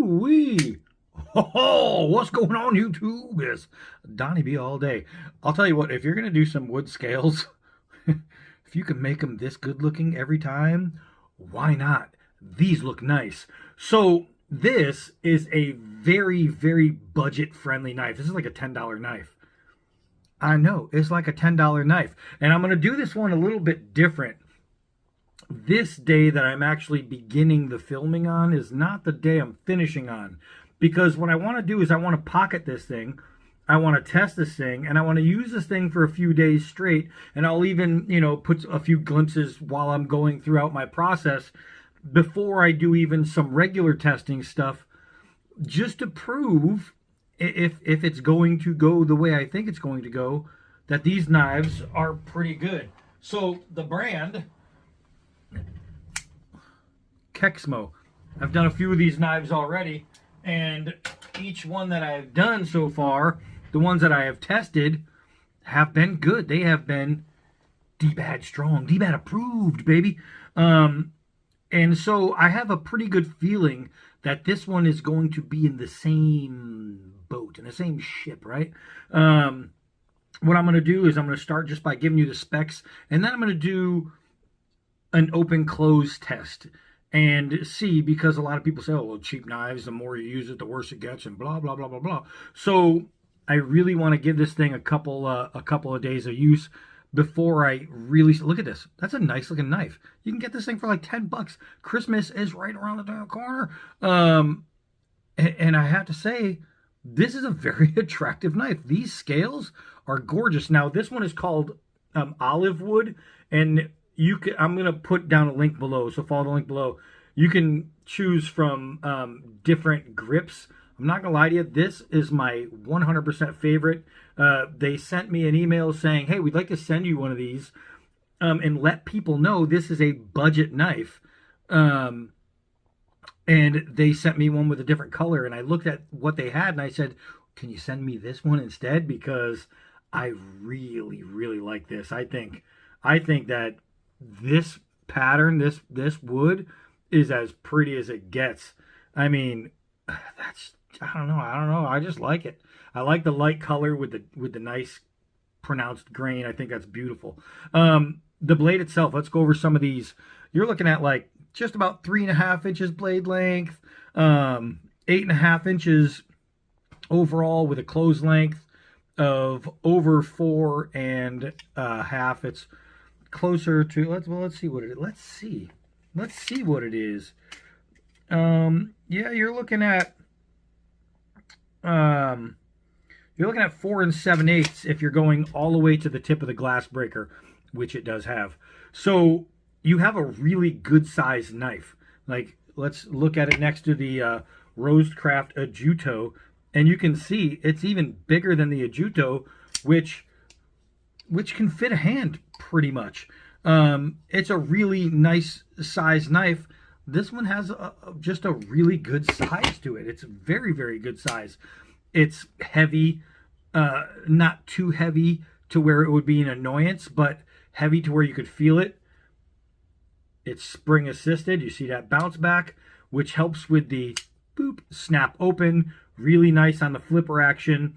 Ooh-wee. Oh, what's going on YouTube? It's Donnie B all day. I'll tell you what, if you're going to do some wood scales, if you can make them this good looking every time, why not? These look nice. So this is a very, very budget friendly knife. This is like a $10 knife. I know, it's like a $10 knife. And I'm going to do this one a little bit different. This day that I'm actually beginning the filming on is not the day I'm finishing on. Because what I want to do is I want to pocket this thing, I want to test this thing, and I want to use this thing for a few days straight, and I'll even, put a few glimpses while I'm going throughout my process before I do even some regular testing stuff, just to prove if it's going to go the way I think it's going to go, that these knives are pretty good. So the brand, KEXMO. I've done a few of these knives already, and each one that I've done so far, the ones that I have tested, have been good. They have been DBAD strong, DBAD approved, baby. And so I have a pretty good feeling that this one is going to be in the same boat, in the same ship, right? What I'm going to do is I'm going to start just by giving you the specs, and then I'm going to do an open-close test and see, because a lot of people say, oh, well, cheap knives, the more you use it, the worse it gets, and blah, blah, blah, blah, blah. So I really want to give this thing a couple of days of use before I really look at this. That's a nice looking knife. You can get this thing for like $10. Christmas is right around the damn corner. And I have to say, this is a very attractive knife. These scales are gorgeous. Now, this one is called olive wood, and I'm going to put down a link below, so follow the link below. You can choose from different grips. I'm not going to lie to you, this is my 100% favorite. They sent me an email saying, hey, we'd like to send you one of these and let people know this is a budget knife. And they sent me one with a different color, and I looked at what they had, and I said, can you send me this one instead? Because I really, really like this. I think that this pattern, this wood, is as pretty as it gets. I mean, I don't know. I just like it. I like the light color with the nice pronounced grain. I think that's beautiful. The blade itself, let's go over some of these. You're looking at like just about 3.5 inches blade length, 8.5 inches overall with a close length of over 4.5. It's closer to, let's see what it is. Let's see what it is. Yeah, you're looking at 4 7/8 if you're going all the way to the tip of the glass breaker, which it does have. So you have a really good sized knife. Like, let's look at it next to the Rosecraft Ajuto, and you can see it's even bigger than the Ajuto, which can fit a hand pretty much. It's a really nice size knife. This one has just a really good size to it. It's very, very good size. It's heavy, not too heavy to where it would be an annoyance, but heavy to where you could feel it. It's spring assisted. You see that bounce back, which helps with the boop, snap open. Really nice on the flipper action.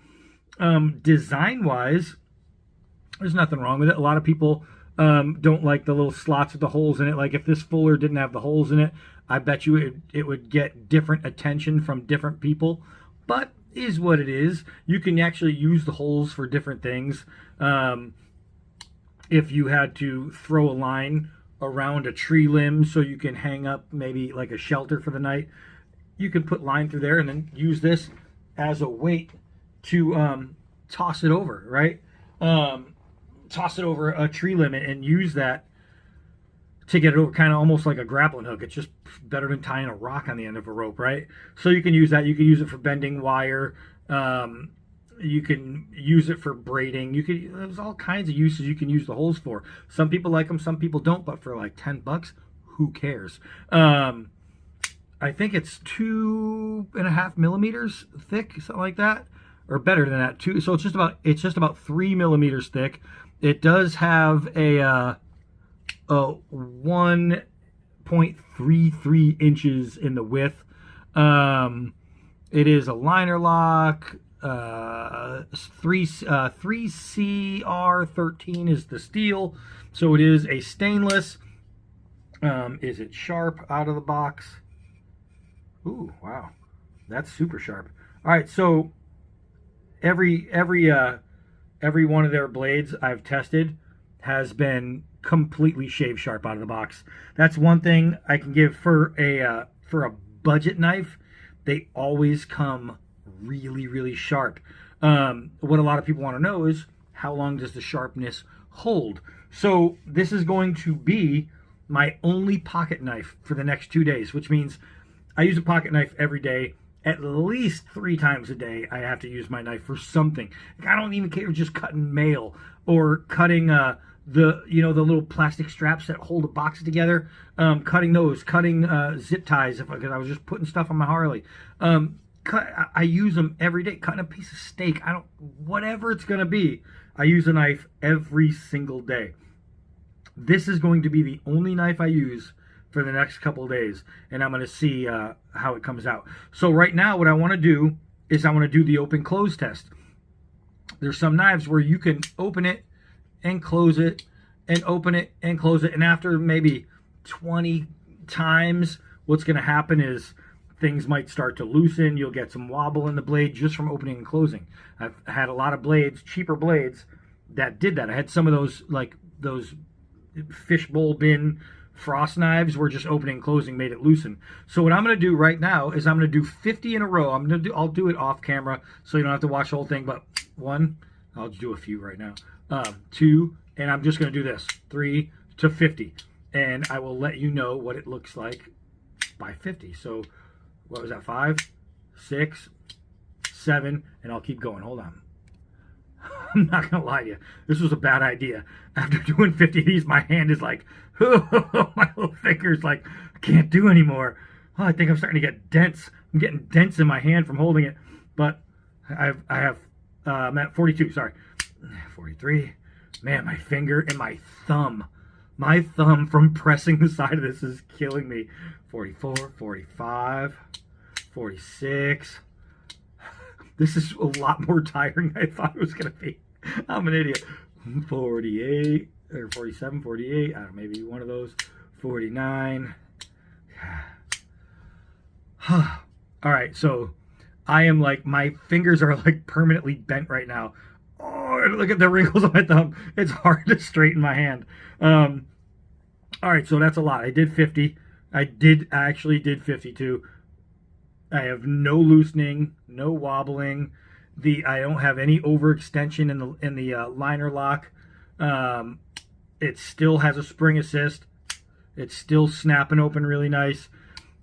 Design wise, there's nothing wrong with it. A lot of people don't like the little slots with the holes in it. Like, if this Fuller didn't have the holes in it, I bet you it would get different attention from different people. But is what it is. You can actually use the holes for different things. If you had to throw a line around a tree limb so you can hang up maybe like a shelter for the night, you can put line through there and then use this as a weight to toss it over, right? Toss it over a tree limb and use that to get it over, kind of almost like a grappling hook. It's just better than tying a rock on the end of a rope, right? So you can use that. You can use it for bending wire. You can use it for braiding. There's all kinds of uses you can use the holes for. Some people like them, some people don't, but for like $10, who cares? I think it's 2.5 millimeters thick, something like that, or better than that too. So it's just about 3 millimeters thick. It does have a 1.33 inches in the width. It is a liner lock. 3CR13 is the steel, so it is a stainless. Is it sharp out of the box? Ooh, wow, that's super sharp. All right, so every one of their blades I've tested has been completely shave sharp out of the box. That's one thing I can give for a budget knife. They always come really, really sharp. What a lot of people want to know is how long does the sharpness hold? So this is going to be my only pocket knife for the next 2 days, which means I use a pocket knife every day. At least 3 times a day, I have to use my knife for something. I don't even care if just cutting mail or cutting the little plastic straps that hold a box together. Cutting those, cutting zip ties because I was just putting stuff on my Harley. I use them every day. Cutting a piece of steak, whatever it's gonna be, I use a knife every single day. This is going to be the only knife I use for the next couple of days, and I'm going to see how it comes out. So right now what I want to do is I want to do the open close test. There's some knives where you can open it and close it and open it and close it, and after maybe 20 times what's going to happen is things might start to loosen. You'll get some wobble in the blade just from opening and closing. I've had a lot of blades, cheaper blades, that did that. I had some of those, like those fishbowl bin frost knives where just opening and closing made it loosen. So what I'm going to do right now is I'm going to do 50 in a row. I'll do it off camera so you don't have to watch the whole thing, but 1, I'll just do a few right now. 2, and I'm just going to do this, 3 to 50, and I will let you know what it looks like by 50. So what was that, 5, 6, 7, and I'll keep going. Hold on. I'm not gonna lie to you, this was a bad idea. After doing 50 of these, my hand is like, my little finger's like, I can't do anymore. Oh, I think I'm starting to get dense. I'm getting dense in my hand from holding it. But I'm at 42, sorry. 43. Man, my finger and my thumb from pressing the side of this is killing me. 44, 45, 46. This is a lot more tiring than I thought it was going to be. I'm an idiot. 48, or 47, 48. I don't know, maybe one of those. 49. All right, so I am like, my fingers are like permanently bent right now. Oh, look at the wrinkles on my thumb. It's hard to straighten my hand. All right, so that's a lot. I did 50. I actually did 52. I have no loosening, no wobbling. I don't have any overextension in the liner lock. It still has a spring assist. It's still snapping open really nice.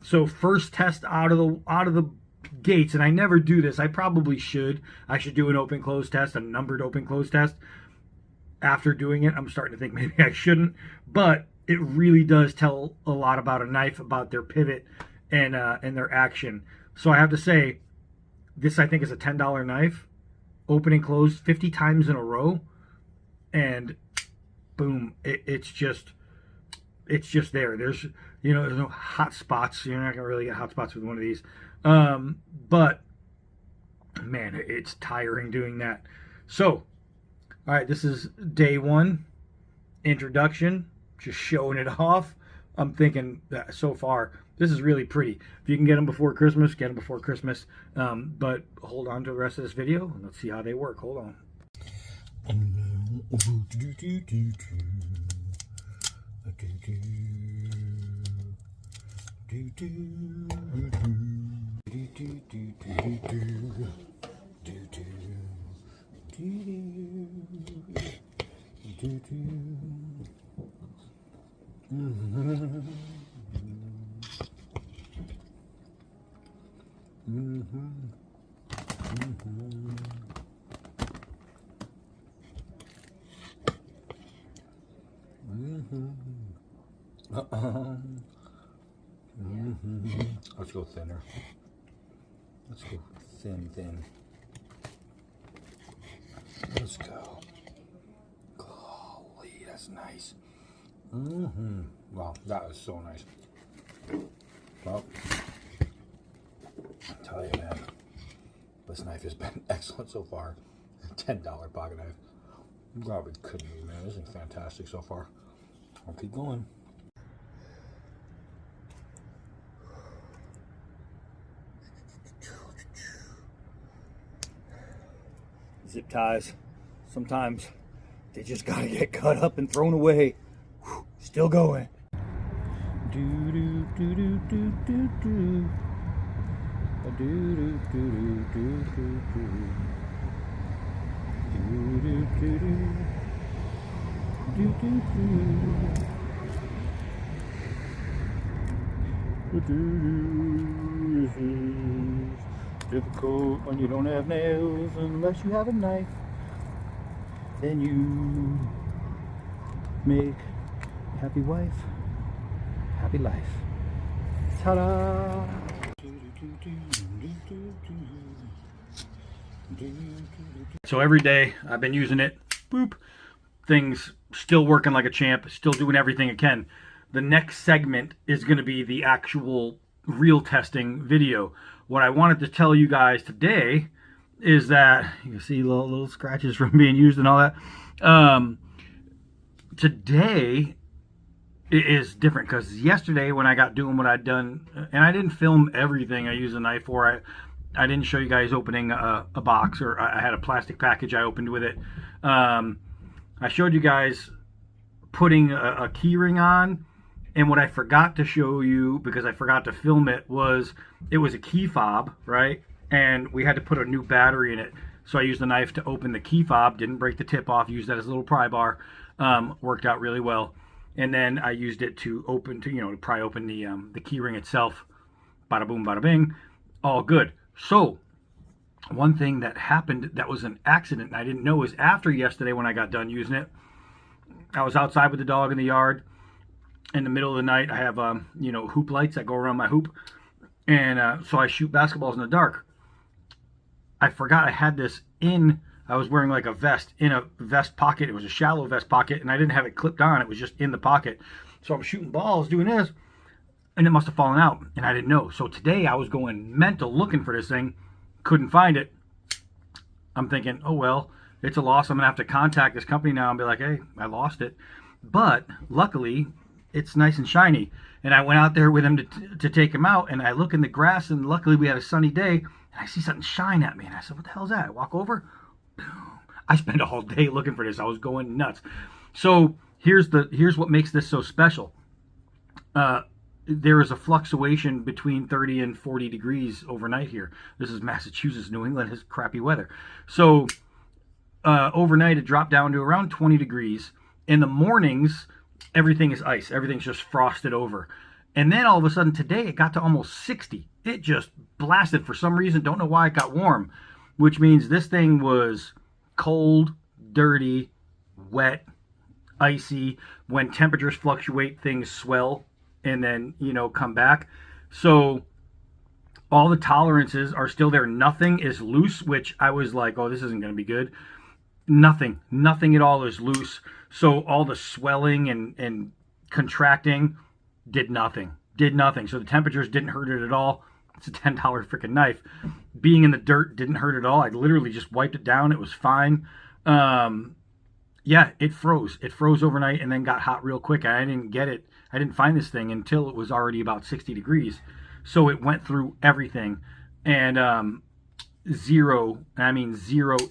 So first test out of the gates, and I never do this. I probably should. I should do an open close test, a numbered open close test. After doing it, I'm starting to think maybe I shouldn't, but it really does tell a lot about a knife, about their pivot and their action. So I have to say, this I think is a $10 knife, open and closed 50 times in a row, and boom, it's just there. There's no hot spots. You're not gonna really get hot spots with one of these, but man, it's tiring doing that. So, all right, this is day 1, introduction, just showing it off. I'm thinking that so far this is really pretty. If you can get them before Christmas, get them before Christmas. But hold on to the rest of this video and let's see how they work. Hold on. Let's go thinner. Let's go thin. Let's go. Golly, that's nice. Wow, that is so nice. Well, tell you, man, this knife has been excellent so far. $10 pocket knife. You probably couldn't be, man. This thing's fantastic so far. I'll keep going. Zip ties, sometimes they just gotta get cut up and thrown away. Whew, still going. Do do do do do do do. Do do do do do do do. Do do do do. Do do do. Do do. Difficult when you don't have nails unless you have a knife. Then you make happy wife, happy life. Ta-da! So every day I've been using it. Boop. Things still working like a champ, still doing everything it can. The next segment is going to be the actual real testing video. What I wanted to tell you guys today is that you can see little scratches from being used and all that. Today is different because yesterday when I got doing what I'd done, and I didn't film everything I used a knife for. I didn't show you guys opening a box, or I had a plastic package I opened with it. I showed you guys putting a key ring on. And what I forgot to show you, because I forgot to film it, was a key fob, right? And we had to put a new battery in it. So I used the knife to open the key fob, didn't break the tip off, used that as a little pry bar. Worked out really well. And then I used it to open, to pry open the key ring itself. Bada boom, bada bing. All good. So one thing that happened that was an accident and I didn't know is after yesterday when I got done using it, I was outside with the dog in the yard. In the middle of the night, I have hoop lights that go around my hoop, and so I shoot basketballs in the dark. I forgot I had this in. I was wearing like a vest in a vest pocket. It was a shallow vest pocket, and I didn't have it clipped on. It was just in the pocket. So I'm shooting balls, doing this, and it must have fallen out, and I didn't know. So today I was going mental looking for this thing, couldn't find it. I'm thinking, oh well, it's a loss. I'm gonna have to contact this company now and be like, hey, I lost it. But luckily, it's nice and shiny. And I went out there with him to take him out, and I look in the grass, and luckily we had a sunny day, and I see something shine at me, and I said, what the hell is that? I walk over. Boom. I spent a whole day looking for this. I was going nuts. So here's what makes this so special. There is a fluctuation between 30 and 40 degrees overnight here. This is Massachusetts. New England has crappy weather. So overnight it dropped down to around 20 degrees. In the mornings, everything is ice. Everything's just frosted over. And then all of a sudden today, it got to almost 60. It just blasted for some reason. Don't know why it got warm, which means this thing was cold, dirty, wet, icy. When temperatures fluctuate, things swell and then, come back. So all the tolerances are still there. Nothing is loose, which I was like, oh, this isn't going to be good. Nothing at all is loose. So all the swelling and contracting did nothing. So the temperatures didn't hurt it at all. It's a $10 freaking knife. Being in the dirt didn't hurt at all. I literally just wiped it down. It was fine. Yeah, it froze. It froze overnight and then got hot real quick. I didn't get it. I didn't find this thing until it was already about 60 degrees. So it went through everything. And zero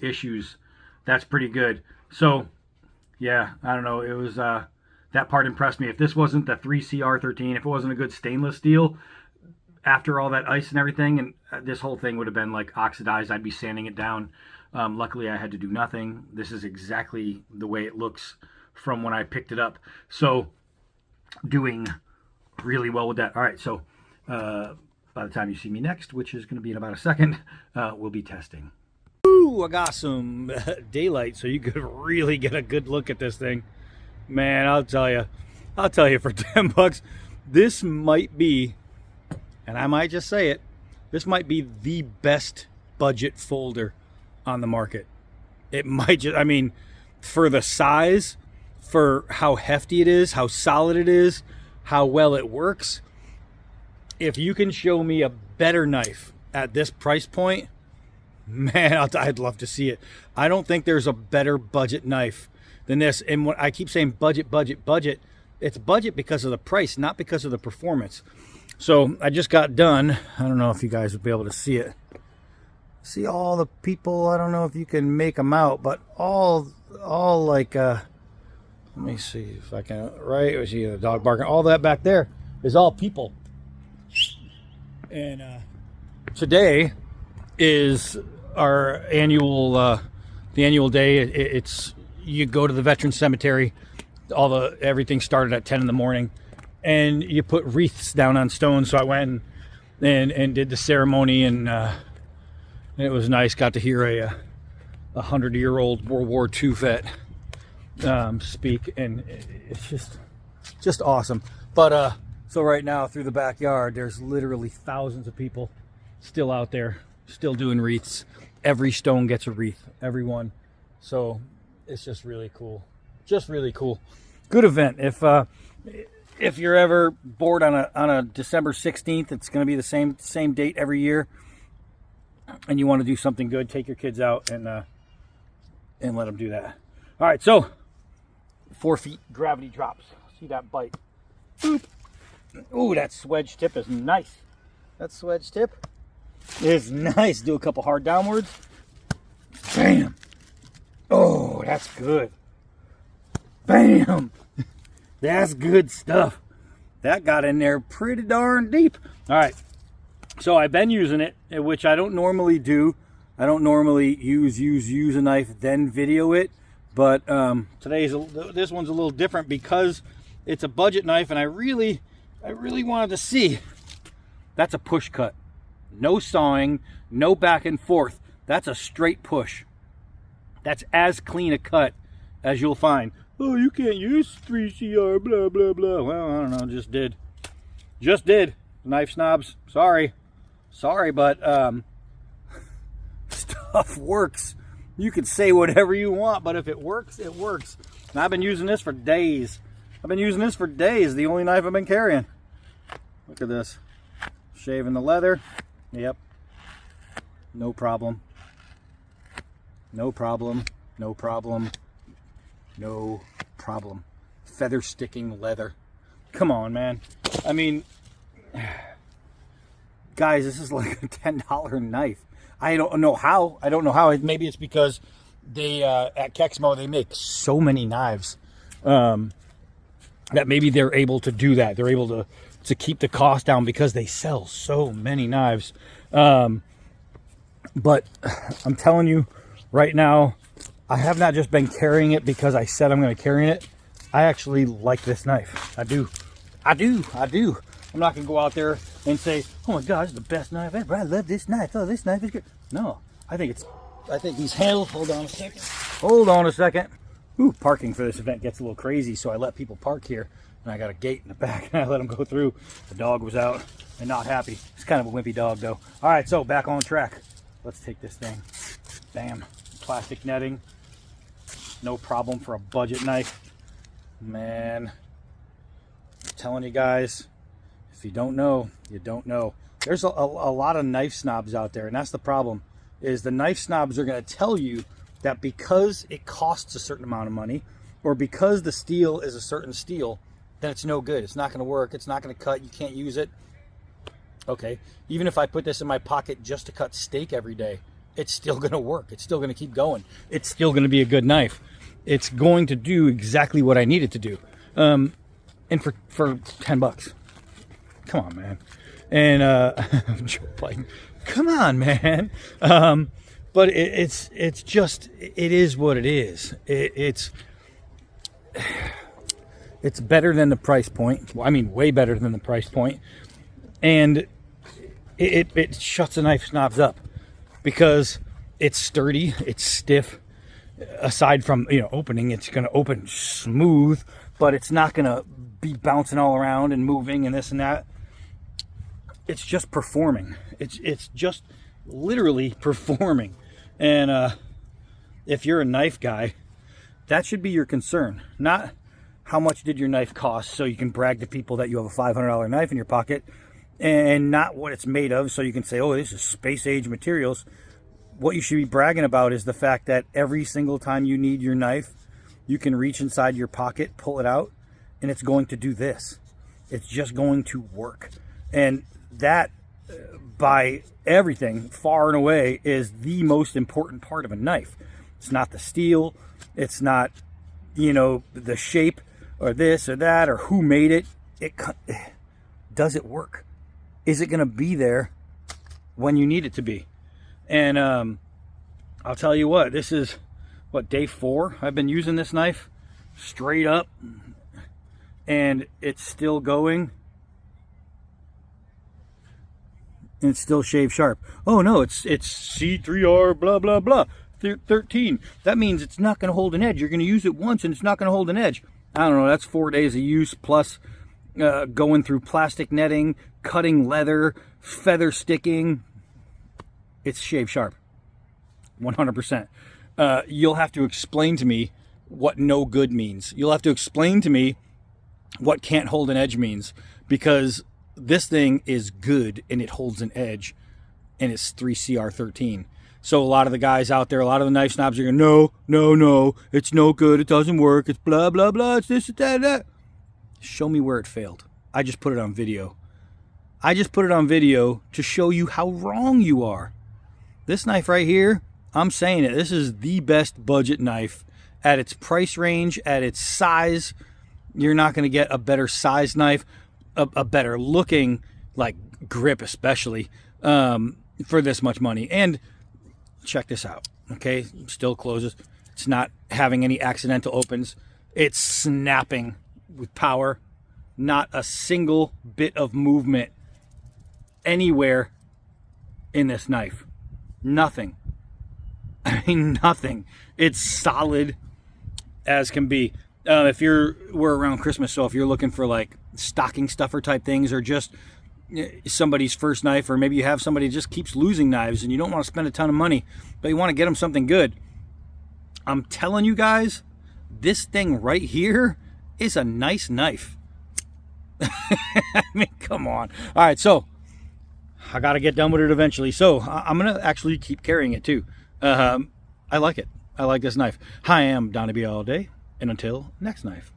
issues. That's pretty good. So, yeah, I don't know. It was, that part impressed me. If this wasn't the 3CR13, if it wasn't a good stainless steel, after all that ice and everything, and this whole thing would have been like oxidized. I'd be sanding it down. Luckily, I had to do nothing. This is exactly the way it looks from when I picked it up. So, doing really well with that. All right, so by the time you see me next, which is going to be in about a second, we'll be testing. Ooh, I got some daylight so you could really get a good look at this thing. Man, I'll tell you for $10, this might be, and I might just say it, this might be the best budget folder on the market. It might just, for the size, for how hefty it is, how solid it is, how well it works. If you can show me a better knife at this price point, man, I'd love to see it. I don't think there's a better budget knife than this. And when I keep saying budget, it's budget because of the price, not because of the performance. So I just got done. I don't know if you guys would be able to see it. See all the people. I don't know if you can make them out, but all like, let me see if I can, right? We see the dog barking. All that back there is all people. And today is our annual, the annual day. It's, you go to the veteran cemetery. Everything started at 10 in the morning, and you put wreaths down on stones. So I went and did the ceremony, and it was nice. Got to hear a 100-year-old World War II vet speak, and it's just awesome. But so right now through the backyard, there's literally thousands of people still out there, still doing wreaths. Every stone gets a wreath, every one. So it's just really cool. Just really cool. Good event. If you're ever bored on a December 16th, it's going to be the same date every year, and you want to do something good, take your kids out and let them do that. All right, so 4 feet gravity drops. See that bite? Boop. Ooh, that swedge tip is nice. That swedge tip is nice. Do a couple hard downwards. Bam. Oh, that's good. Bam. That's good stuff. That got in there pretty darn deep. All right. So I've been using it, which I don't normally do. I don't normally use a knife, then video it. But this one's a little different because it's a budget knife, and I really wanted to see. That's a push cut. No sawing, no back and forth. That's a straight push. That's as clean a cut as you'll find. Oh, you can't use 3CR, blah, blah, blah. Well, I don't know, just did. Knife snobs, sorry, but stuff works. You can say whatever you want, but if it works, it works. And I've been using this for days. The only knife I've been carrying. Look at this. Shaving the leather. Yep. No problem. No problem. No problem. No problem. Feather sticking leather. Come on, man. I mean, guys, this is like a $10 knife. I don't know how. Maybe it's because they at KEXMO they make so many knives that maybe they're able to do that. They're able to keep the cost down because they sell so many knives. But I'm telling you right now, I have not just been carrying it because I said I'm going to carry it. I actually like this knife. I do. I'm not going to go out there and say, oh my God, it's the best knife ever. I love this knife. Oh, this knife is good. No, I think these handles, hold on a second. Ooh, parking for this event gets a little crazy, so I let people park here, and I got a gate in the back, and I let them go through. The dog was out and not happy. It's kind of a wimpy dog, though. All right, so back on track. Let's take this thing. Bam. Plastic netting. No problem for a budget knife. Man, I'm telling you guys, if you don't know, you don't know. There's a lot of knife snobs out there, and that's the problem, is the knife snobs are going to tell you that because it costs a certain amount of money, or because the steel is a certain steel, then it's no good. It's not going to work. It's not going to cut. You can't use it. Okay, even if I put this in my pocket just to cut steak every day, it's still going to work. It's still going to keep going. It's still going to be a good knife. It's going to do exactly what I need it to do. And for $10. Come on, man. And like, come on, man. But it's just, it is what it is. It's better than the price point. Well, I mean, way better than the price point. And it shuts the knife snobs up because it's sturdy, it's stiff. Aside from, opening, it's going to open smooth, but it's not going to be bouncing all around and moving and this and that. It's just performing. It's just literally performing. And if you're a knife guy, that should be your concern. Not how much did your knife cost so you can brag to people that you have a $500 knife in your pocket. and not what it's made of, so you can say, oh, this is space age materials. What you should be bragging about is the fact that every single time you need your knife, you can reach inside your pocket, pull it out, and it's going to do this. It's just going to work. And that, by everything, far and away, is the most important part of a knife. It's not the steel. It's not, the shape or this or that or who made it. Does it work? Is it going to be there when you need it to be? And I'll tell you what, this is, day 4 I've been using this knife straight up, and it's still going, and it's still shave sharp. Oh no, it's C3R blah blah blah 13. That means it's not going to hold an edge. You're going to use it once and it's not going to hold an edge. I don't know, that's 4 days of use plus going through plastic netting, cutting leather, feather sticking. It's shave sharp, 100%. You'll have to explain to me what no good means. You'll have to explain to me what can't hold an edge means, because this thing is good and it holds an edge, and it's 3CR13. So a lot of the guys out there, a lot of the knife snobs are going, no, it's no good, it doesn't work, it's blah, blah, blah, it's this, it's that. Show me where it failed. I just put it on video. I just put it on video to show you how wrong you are. This knife right here, I'm saying it, this is the best budget knife at its price range, at its size. You're not going to get a better size knife, a better looking, like, grip especially, for this much money. And check this out, okay? Still closes. It's not having any accidental opens. It's snapping with power. Not a single bit of movement anywhere in this knife. Nothing. I mean, nothing. It's solid as can be. We're around Christmas, so if you're looking for like stocking stuffer type things, or just somebody's first knife, or maybe you have somebody who just keeps losing knives and you don't want to spend a ton of money, but you want to get them something good, I'm telling you guys, this thing right here is a nice knife. I mean, come on. All right, so I got to get done with it eventually. So I'm going to actually keep carrying it too. I like it. I like this knife. Hi, I am Donnie B all day. And until next knife.